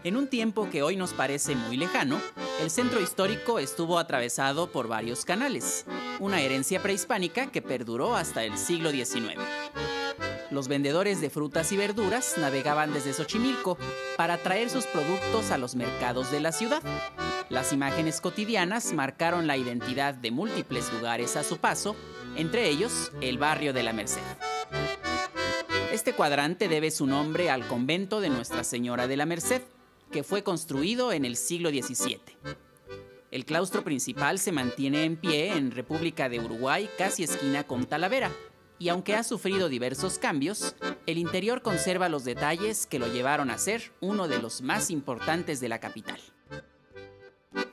En un tiempo que hoy nos parece muy lejano, el centro histórico estuvo atravesado por varios canales, una herencia prehispánica que perduró hasta el siglo XIX. Los vendedores de frutas y verduras navegaban desde Xochimilco para traer sus productos a los mercados de la ciudad. Las imágenes cotidianas marcaron la identidad de múltiples lugares a su paso, entre ellos el barrio de la Merced. Este cuadrante debe su nombre al convento de Nuestra Señora de la Merced, que fue construido en el siglo XVII. El claustro principal se mantiene en pie en República de Uruguay, casi esquina con Talavera, y aunque ha sufrido diversos cambios, el interior conserva los detalles que lo llevaron a ser uno de los más importantes de la capital.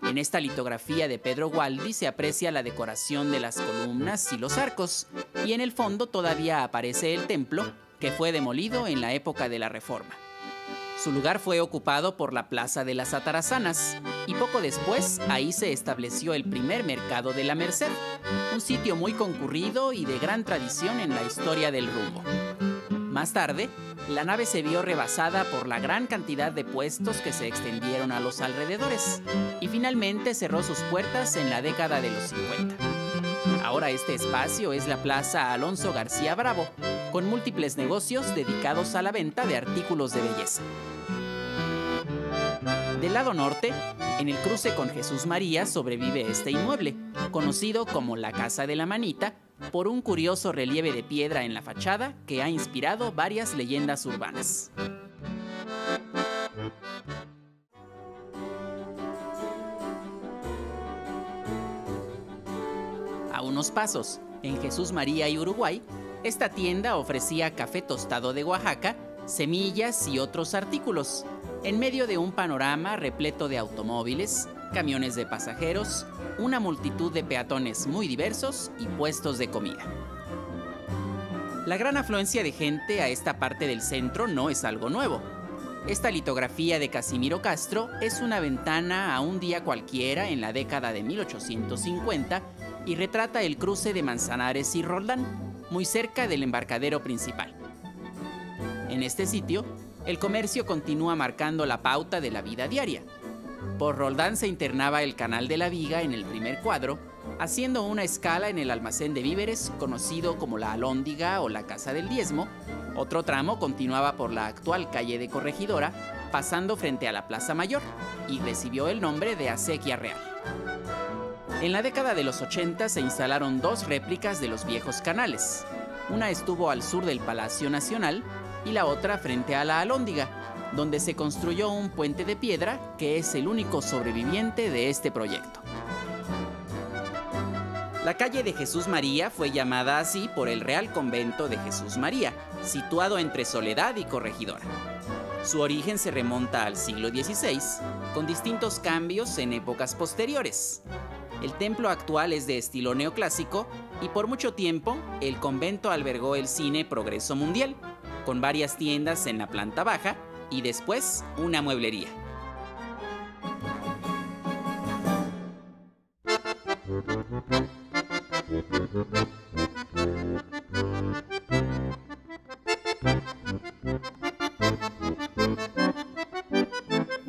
En esta litografía de Pedro Gualdi se aprecia la decoración de las columnas y los arcos, y en el fondo todavía aparece el templo, que fue demolido en la época de la Reforma. Su lugar fue ocupado por la Plaza de las Atarazanas, y poco después ahí se estableció el primer mercado de la Merced, un sitio muy concurrido y de gran tradición en la historia del rumbo. Más tarde, la nave se vio rebasada por la gran cantidad de puestos que se extendieron a los alrededores, y finalmente cerró sus puertas en la década de los 50. Ahora este espacio es la Plaza Alonso García Bravo, con múltiples negocios dedicados a la venta de artículos de belleza. Del lado norte, en el cruce con Jesús María sobrevive este inmueble, conocido como la Casa de la Manita, por un curioso relieve de piedra en la fachada que ha inspirado varias leyendas urbanas. A unos pasos, en Jesús María y Uruguay, esta tienda ofrecía café tostado de Oaxaca, semillas y otros artículos, en medio de un panorama repleto de automóviles, camiones de pasajeros, una multitud de peatones muy diversos y puestos de comida. La gran afluencia de gente a esta parte del centro no es algo nuevo. Esta litografía de Casimiro Castro es una ventana a un día cualquiera en la década de 1850 y retrata el cruce de Manzanares y Roldán, muy cerca del embarcadero principal. En este sitio, el comercio continúa marcando la pauta de la vida diaria. Por Roldán se internaba el Canal de la Viga en el primer cuadro, haciendo una escala en el almacén de víveres conocido como la Alhóndiga o la Casa del Diezmo. Otro tramo continuaba por la actual calle de Corregidora, pasando frente a la Plaza Mayor, y recibió el nombre de Acequia Real. En la década de los 80 se instalaron dos réplicas de los viejos canales. Una estuvo al sur del Palacio Nacional y la otra frente a la Alhóndiga, donde se construyó un puente de piedra que es el único sobreviviente de este proyecto. La calle de Jesús María fue llamada así por el Real Convento de Jesús María, situado entre Soledad y Corregidora. Su origen se remonta al siglo XVI, con distintos cambios en épocas posteriores. El templo actual es de estilo neoclásico y por mucho tiempo el convento albergó el cine Progreso Mundial, con varias tiendas en la planta baja y después una mueblería.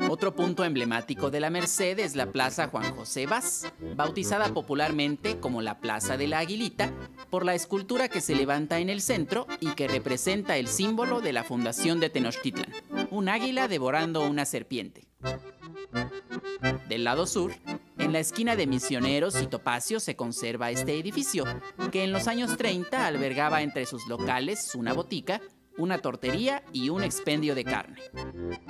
Otro punto emblemático de la Merced es la Plaza Juan José Vaz, bautizada popularmente como la Plaza de la Aguilita, por la escultura que se levanta en el centro y que representa el símbolo de la fundación de Tenochtitlan, un águila devorando una serpiente. Del lado sur, en la esquina de Misioneros y Topacio se conserva este edificio, que en los años 30 albergaba entre sus locales una botica, una tortería y un expendio de carne.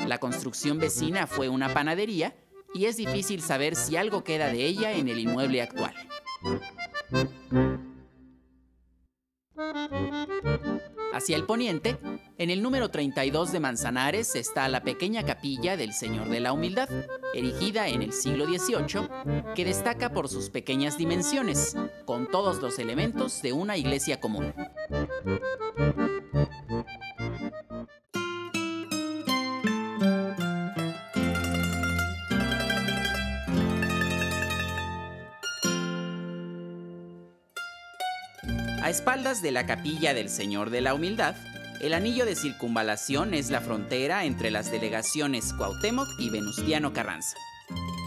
La construcción vecina fue una panadería y es difícil saber si algo queda de ella en el inmueble actual. Hacia el poniente, En el número 32 de Manzanares está la pequeña capilla del Señor de la Humildad, erigida en el siglo XVIII, que destaca por sus pequeñas dimensiones, con todos los elementos de una iglesia común. A espaldas de la capilla del Señor de la Humildad, el anillo de circunvalación es la frontera entre las delegaciones Cuauhtémoc y Venustiano Carranza.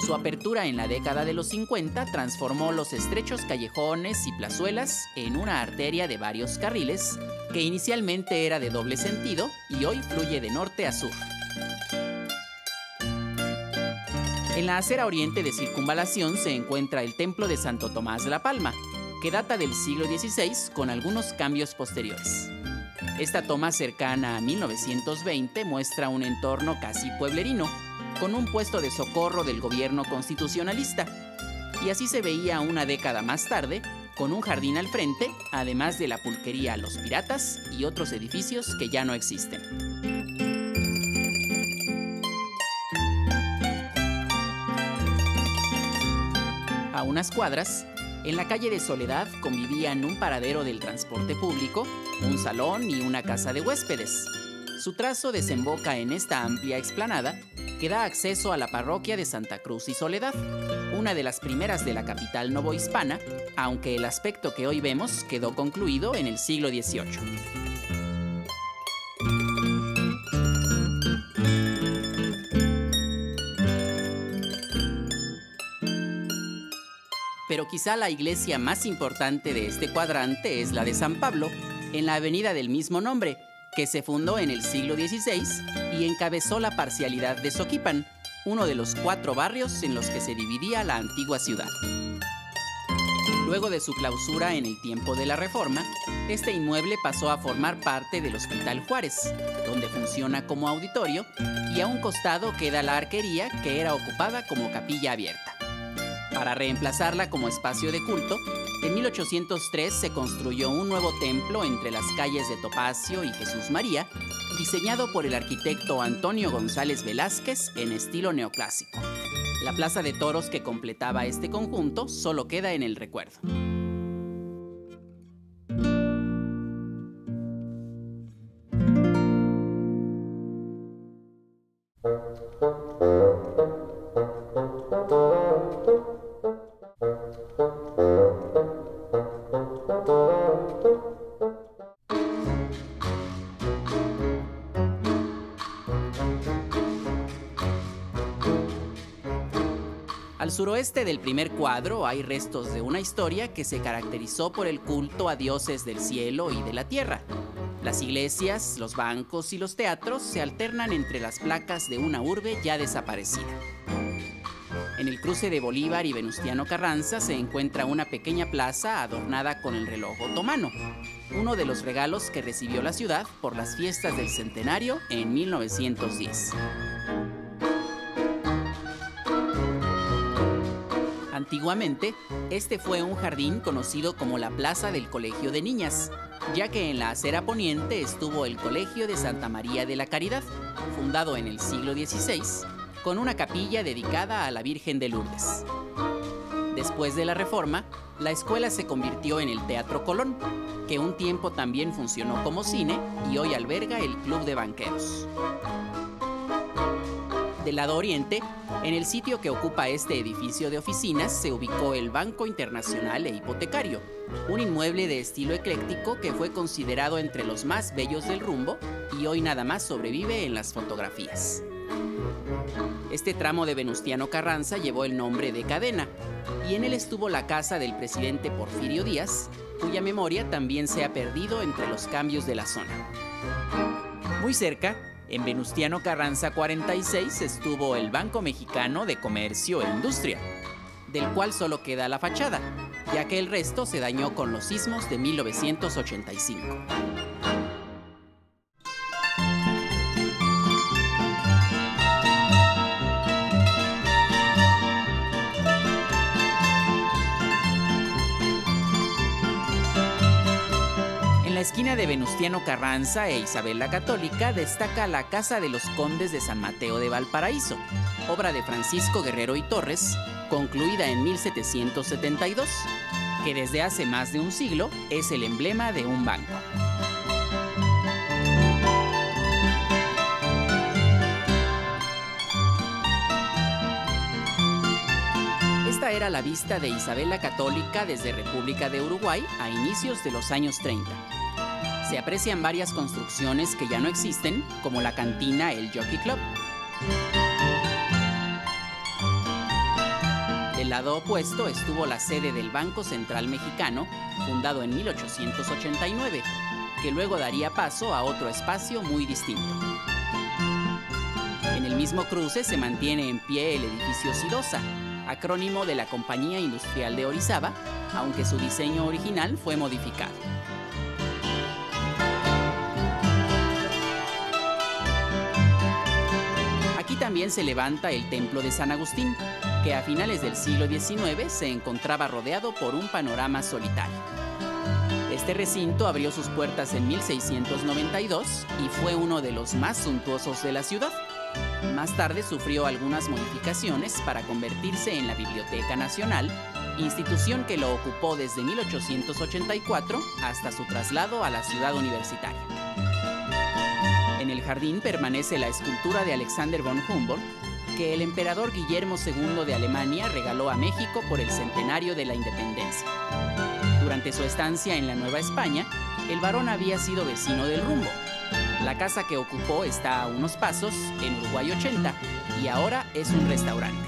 Su apertura en la década de los 50 transformó los estrechos callejones y plazuelas en una arteria de varios carriles que inicialmente era de doble sentido y hoy fluye de norte a sur. En la acera oriente de circunvalación se encuentra el templo de Santo Tomás La Palma, que data del siglo XVI con algunos cambios posteriores. Esta toma cercana a 1920 muestra un entorno casi pueblerino, con un puesto de socorro del gobierno constitucionalista, y así se veía una década más tarde, con un jardín al frente, además de la pulquería Los Piratas y otros edificios que ya no existen. A unas cuadras, en la calle de Soledad convivían un paradero del transporte público, un salón y una casa de huéspedes. Su trazo desemboca en esta amplia explanada que da acceso a la parroquia de Santa Cruz y Soledad, una de las primeras de la capital novohispana, aunque el aspecto que hoy vemos quedó concluido en el siglo XVIII. Pero quizá la iglesia más importante de este cuadrante es la de San Pablo, en la avenida del mismo nombre, que se fundó en el siglo XVI y encabezó la parcialidad de Soquipan, uno de los 4 barrios en los que se dividía la antigua ciudad. Luego de su clausura en el tiempo de la Reforma, este inmueble pasó a formar parte del Hospital Juárez, donde funciona como auditorio, y a un costado queda la arquería, que era ocupada como capilla abierta. Para reemplazarla como espacio de culto, en 1803 se construyó un nuevo templo entre las calles de Topacio y Jesús María, diseñado por el arquitecto Antonio González Velázquez en estilo neoclásico. La plaza de toros que completaba este conjunto solo queda en el recuerdo. Al suroeste del primer cuadro hay restos de una historia que se caracterizó por el culto a dioses del cielo y de la tierra. Las iglesias, los bancos y los teatros se alternan entre las placas de una urbe ya desaparecida. En el cruce de Bolívar y Venustiano Carranza se encuentra una pequeña plaza adornada con el reloj otomano, uno de los regalos que recibió la ciudad por las fiestas del centenario en 1910. Antiguamente, este fue un jardín conocido como la Plaza del Colegio de Niñas, ya que en la acera poniente estuvo el Colegio de Santa María de la Caridad, fundado en el siglo XVI, con una capilla dedicada a la Virgen de Lourdes. Después de la Reforma, la escuela se convirtió en el Teatro Colón, que un tiempo también funcionó como cine y hoy alberga el Club de Banqueros. Del lado oriente, en el sitio que ocupa este edificio de oficinas se ubicó el Banco Internacional e Hipotecario, un inmueble de estilo ecléctico que fue considerado entre los más bellos del rumbo y hoy nada más sobrevive en las fotografías. Este tramo de Venustiano Carranza llevó el nombre de Cadena, y en él estuvo la casa del presidente Porfirio Díaz, cuya memoria también se ha perdido entre los cambios de la zona. Muy cerca, en Venustiano Carranza 46 estuvo el Banco Mexicano de Comercio e Industria, del cual solo queda la fachada, ya que el resto se dañó con los sismos de 1985. En la esquina de Venustiano Carranza e Isabel la Católica destaca la Casa de los Condes de San Mateo de Valparaíso, obra de Francisco Guerrero y Torres, concluida en 1772, que desde hace más de un siglo es el emblema de un banco. Esta era la vista de Isabel la Católica desde República de Uruguay a inicios de los años 30. Se aprecian varias construcciones que ya no existen, como la cantina El Jockey Club. Del lado opuesto estuvo la sede del Banco Central Mexicano, fundado en 1889, que luego daría paso a otro espacio muy distinto. En el mismo cruce se mantiene en pie el edificio Sidosa, acrónimo de la Compañía Industrial de Orizaba, aunque su diseño original fue modificado. Aquí también se levanta el Templo de San Agustín, que a finales del siglo XIX se encontraba rodeado por un panorama solitario. Este recinto abrió sus puertas en 1692 y fue uno de los más suntuosos de la ciudad. Más tarde sufrió algunas modificaciones para convertirse en la Biblioteca Nacional, institución que lo ocupó desde 1884 hasta su traslado a la ciudad universitaria. En el jardín permanece la escultura de Alexander von Humboldt, que el emperador Guillermo II de Alemania regaló a México por el centenario de la independencia. Durante su estancia en la Nueva España, el barón había sido vecino del Rumbo. La casa que ocupó está a unos pasos, en Uruguay 80, y ahora es un restaurante.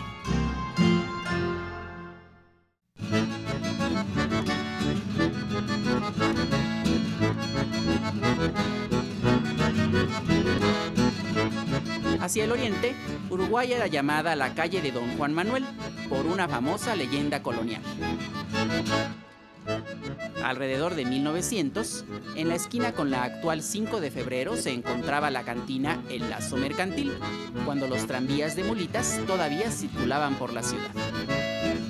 Hacia el oriente, Uruguay era llamada la calle de Don Juan Manuel, por una famosa leyenda colonial. Alrededor de 1900, en la esquina con la actual 5 de febrero se encontraba la cantina El Lazo Mercantil, cuando los tranvías de mulitas todavía circulaban por la ciudad.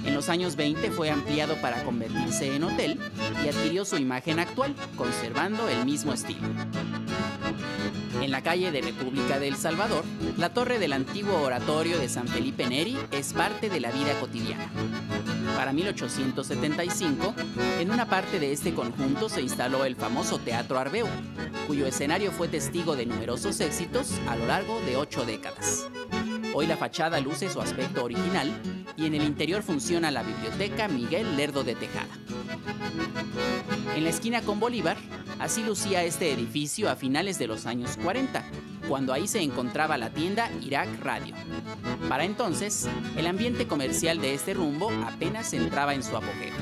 En los años 20 fue ampliado para convertirse en hotel y adquirió su imagen actual, conservando el mismo estilo. En la calle de República de El Salvador, la torre del antiguo oratorio de San Felipe Neri es parte de la vida cotidiana. Para 1875, en una parte de este conjunto se instaló el famoso Teatro Arbeu, cuyo escenario fue testigo de numerosos éxitos a lo largo de 8 décadas. Hoy la fachada luce su aspecto original y en el interior funciona la Biblioteca Miguel Lerdo de Tejada. En la esquina con Bolívar, así lucía este edificio a finales de los años 40, cuando ahí se encontraba la tienda Irak Radio. Para entonces, el ambiente comercial de este rumbo apenas entraba en su apogeo.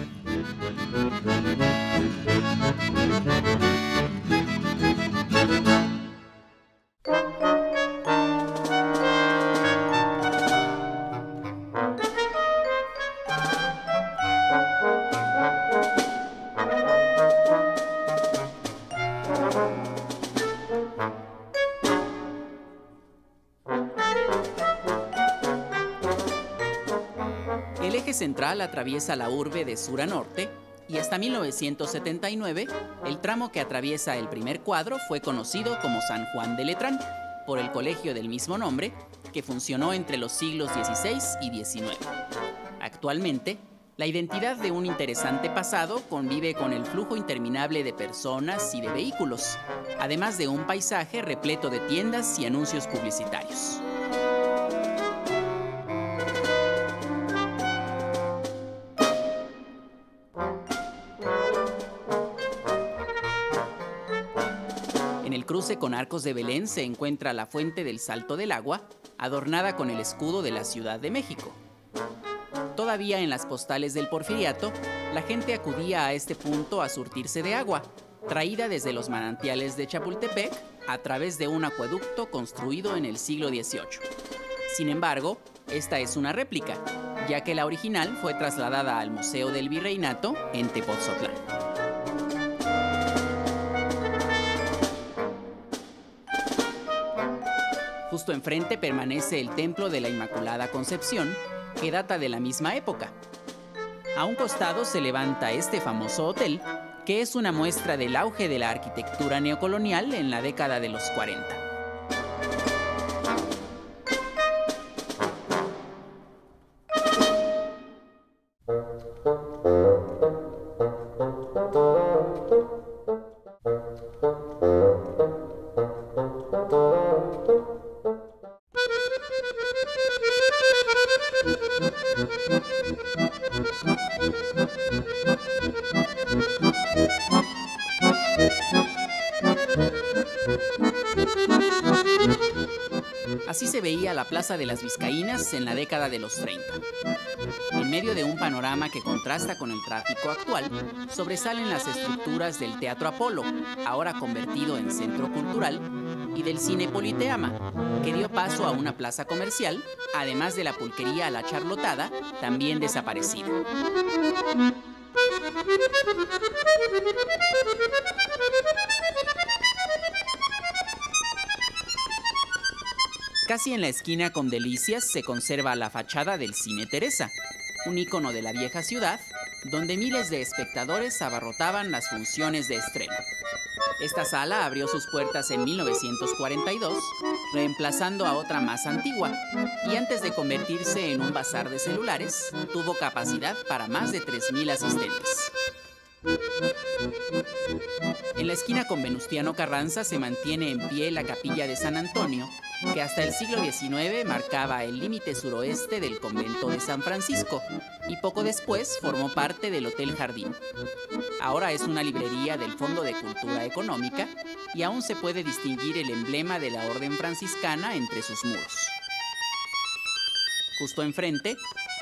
El eje central atraviesa la urbe de sur a norte y hasta 1979 el tramo que atraviesa el primer cuadro fue conocido como San Juan de Letrán por el colegio del mismo nombre que funcionó entre los siglos XVI y XIX. Actualmente, la identidad de un interesante pasado convive con el flujo interminable de personas y de vehículos, además de un paisaje repleto de tiendas y anuncios publicitarios. En el cruce con Arcos de Belén se encuentra la Fuente del Salto del Agua, adornada con el escudo de la Ciudad de México. Todavía en las postales del Porfiriato, la gente acudía a este punto a surtirse de agua, traída desde los manantiales de Chapultepec a través de un acueducto construido en el siglo XVIII. Sin embargo, esta es una réplica, ya que la original fue trasladada al Museo del Virreinato en Tepoztlán. Justo enfrente permanece el Templo de la Inmaculada Concepción, que data de la misma época. A un costado se levanta este famoso hotel, que es una muestra del auge de la arquitectura neocolonial en la década de los 40. Así se veía la Plaza de las Vizcaínas en la década de los 30. En medio de un panorama que contrasta con el tráfico actual, sobresalen las estructuras del Teatro Apolo, ahora convertido en centro cultural, y del Cine Politeama, que dio paso a una plaza comercial, además de la pulquería La Charlotada, también desaparecida. Casi en la esquina con Delicias se conserva la fachada del Cine Teresa, un ícono de la vieja ciudad, donde miles de espectadores abarrotaban las funciones de estreno. Esta sala abrió sus puertas en 1942, reemplazando a otra más antigua, y antes de convertirse en un bazar de celulares, tuvo capacidad para más de 3,000 asistentes. En la esquina con Venustiano Carranza se mantiene en pie la capilla de San Antonio, que hasta el siglo XIX marcaba el límite suroeste del convento de San Francisco y poco después formó parte del Hotel Jardín. Ahora es una librería del Fondo de Cultura Económica y aún se puede distinguir el emblema de la Orden Franciscana entre sus muros. Justo enfrente,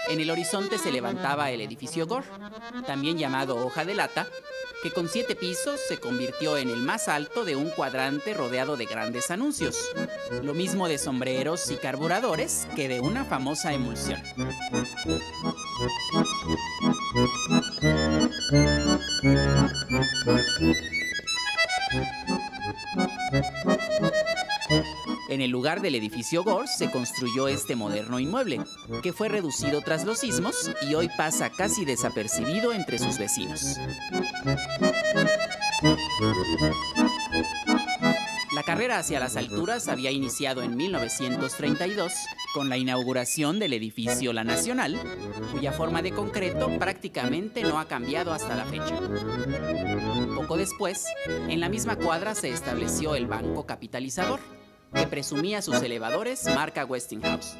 en el horizonte se levantaba el edificio Gore, también llamado Hoja de Lata, que con 7 pisos se convirtió en el más alto de un cuadrante rodeado de grandes anuncios. Lo mismo de sombreros y carburadores que de una famosa emulsión. En el lugar del edificio Gore se construyó este moderno inmueble, que fue reducido tras los sismos y hoy pasa casi desapercibido entre sus vecinos. La carrera hacia las alturas había iniciado en 1932 con la inauguración del edificio La Nacional, cuya forma de concreto prácticamente no ha cambiado hasta la fecha. Poco después, en la misma cuadra se estableció el Banco Capitalizador, que presumía sus elevadores marca Westinghouse.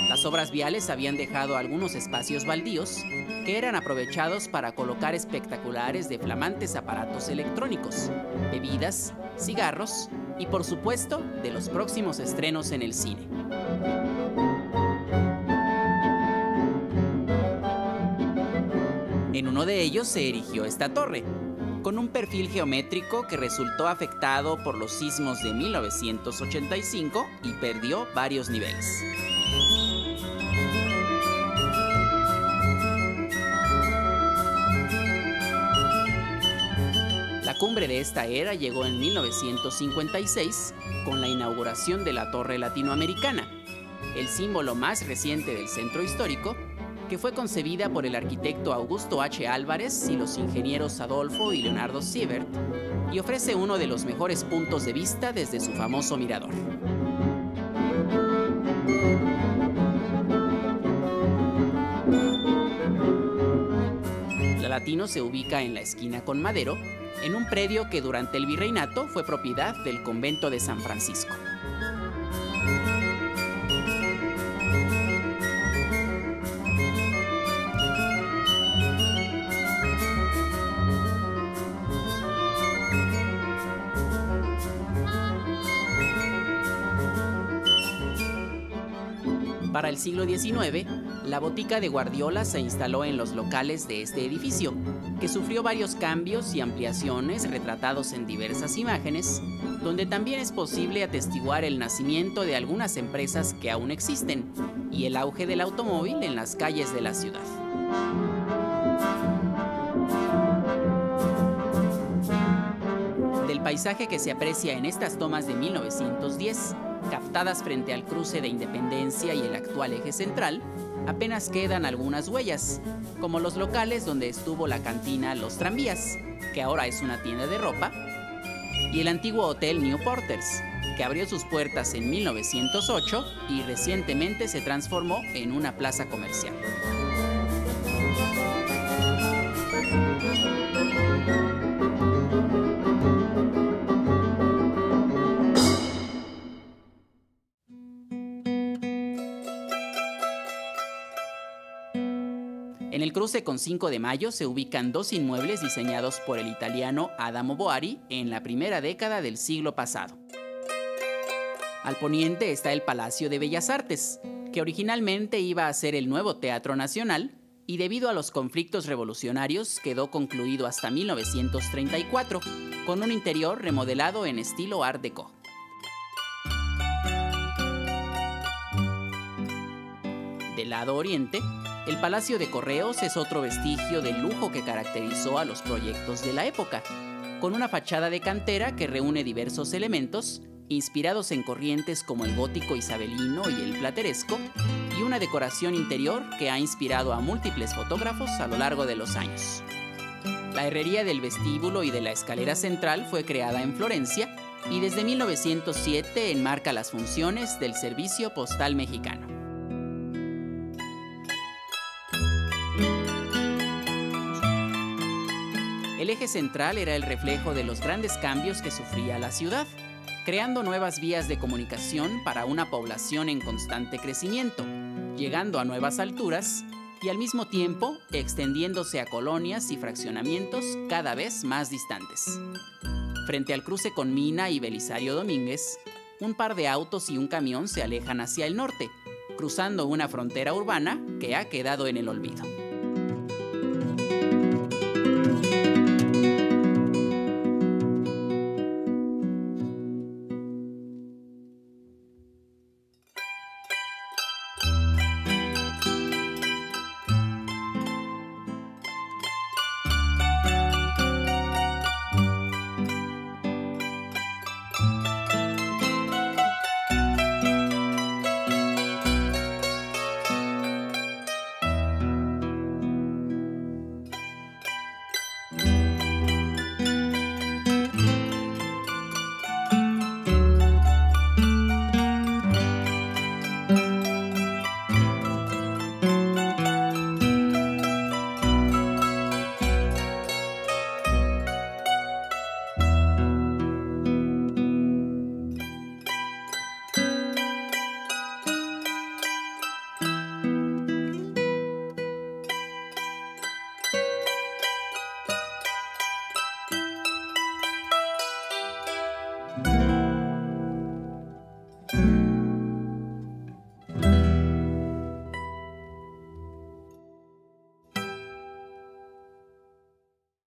Las obras viales habían dejado algunos espacios baldíos que eran aprovechados para colocar espectaculares de flamantes aparatos electrónicos, bebidas, cigarros y, por supuesto, de los próximos estrenos en el cine. En uno de ellos se erigió esta torre, con un perfil geométrico que resultó afectado por los sismos de 1985 y perdió varios niveles. La cumbre de esta era llegó en 1956 con la inauguración de la Torre Latinoamericana, el símbolo más reciente del centro histórico, que fue concebida por el arquitecto Augusto H. Álvarez y los ingenieros Adolfo y Leonardo Siebert, y ofrece uno de los mejores puntos de vista desde su famoso mirador. La Latino se ubica en la esquina con Madero, en un predio que durante el virreinato fue propiedad del convento de San Francisco. Para el siglo XIX, la botica de Guardiola se instaló en los locales de este edificio, que sufrió varios cambios y ampliaciones retratados en diversas imágenes, donde también es posible atestiguar el nacimiento de algunas empresas que aún existen y el auge del automóvil en las calles de la ciudad. paisaje que se aprecia en estas tomas de 1910, captadas frente al cruce de Independencia y el actual eje central, apenas quedan algunas huellas, como los locales donde estuvo la cantina Los Tranvías, que ahora es una tienda de ropa, y el antiguo Hotel New Porters, que abrió sus puertas en 1908 y recientemente se transformó en una plaza comercial. En el cruce con 5 de Mayo se ubican dos inmuebles diseñados por el italiano Adamo Boari en la primera década del siglo pasado. Al poniente está el Palacio de Bellas Artes, que originalmente iba a ser el nuevo Teatro Nacional y debido a los conflictos revolucionarios quedó concluido hasta 1934, con un interior remodelado en estilo Art Deco. Del lado oriente, el Palacio de Correos es otro vestigio del lujo que caracterizó a los proyectos de la época, con una fachada de cantera que reúne diversos elementos, inspirados en corrientes como el gótico isabelino y el plateresco, y una decoración interior que ha inspirado a múltiples fotógrafos a lo largo de los años. La herrería del vestíbulo y de la escalera central fue creada en Florencia y desde 1907 enmarca las funciones del Servicio Postal Mexicano. El eje central era el reflejo de los grandes cambios que sufría la ciudad, creando nuevas vías de comunicación para una población en constante crecimiento, llegando a nuevas alturas y al mismo tiempo extendiéndose a colonias y fraccionamientos cada vez más distantes. Frente al cruce con Mina y Belisario Domínguez, un par de autos y un camión se alejan hacia el norte, cruzando una frontera urbana que ha quedado en el olvido.